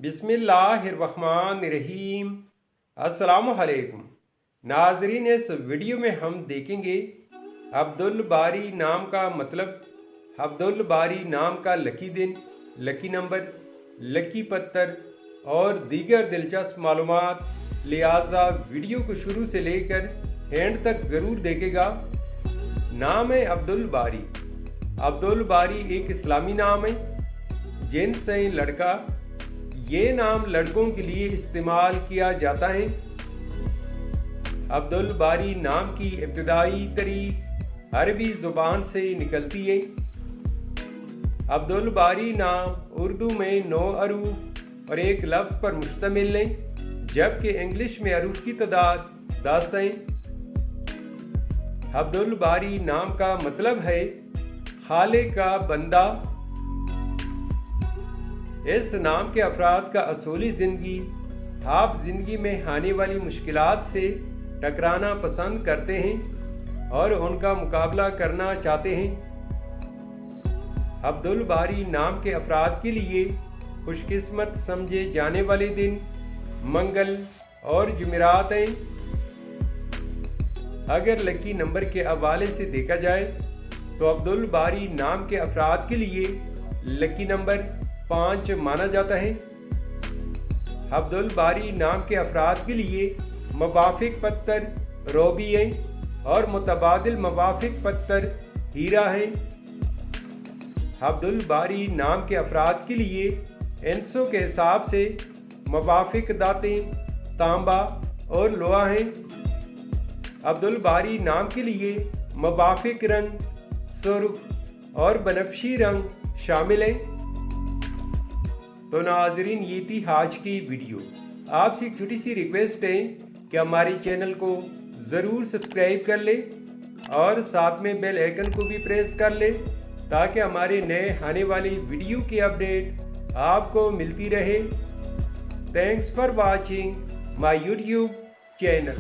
बिस्मिल्लाहिर्रहमानिर्रहीम। अस्सलामुअलैकुम नाजरीन, इस वीडियो में हम देखेंगे अब्दुल बारी नाम का मतलब, अब्दुल बारी नाम का लकी दिन, लकी नंबर, लकी पत्थर और दीगर दिलचस्प मालूमात। लिहाजा वीडियो को शुरू से लेकर एंड तक ज़रूर देखेगा। नाम है अब्दुल बारी। अब्दुल बारी एक इस्लामी नाम है, जिन्स है लड़का। ये नाम लड़कों के लिए इस्तेमाल किया जाता है। अब्दुल बारी नाम की इब्तिदाई तारीख अरबी ज़ुबान से निकलती है। अब्दुल बारी नाम उर्दू में 9 अरूफ और एक लफ्ज़ पर मुश्तमिल है, जबकि इंग्लिश में अरूफ की तादाद 10 है। अब्दुल बारी नाम का मतलब है खालिक का बंदा। इस नाम के अफराद का असूली ज़िंदगी, आप ज़िंदगी में आने वाली मुश्किलात से टकराना पसंद करते हैं और उनका मुकाबला करना चाहते हैं। अब्दुल बारी नाम के अफराद के लिए खुशकिस्मत समझे जाने वाले दिन मंगल और जुमेरात हैं। अगर लकी नंबर के हवाले से देखा जाए तो अब्दुल बारी नाम के अफराद के लिए लकी नंबर 5 माना जाता है। अब्दुल बारी नाम के अफराद के लिए मुवाफिक पत्थर रोबी है और मुतबादिल मुवाफिक पत्थर हीरा है। अब्दुल बारी नाम के अफराद के लिए इंसों के हिसाब से मुवाफिक दातें तांबा और लोहा हैं। अब्दुल बारी नाम के लिए मुवाफिक रंग सुर्ख और बनफशी रंग शामिल हैं। तो नाजरीन, ये थी आज की वीडियो। आपसे एक छोटी सी रिक्वेस्ट है कि हमारे चैनल को ज़रूर सब्सक्राइब कर ले और साथ में बेल आइकन को भी प्रेस कर ले, ताकि हमारे नए आने वाली वीडियो की अपडेट आपको मिलती रहे। Thanks for watching my YouTube channel.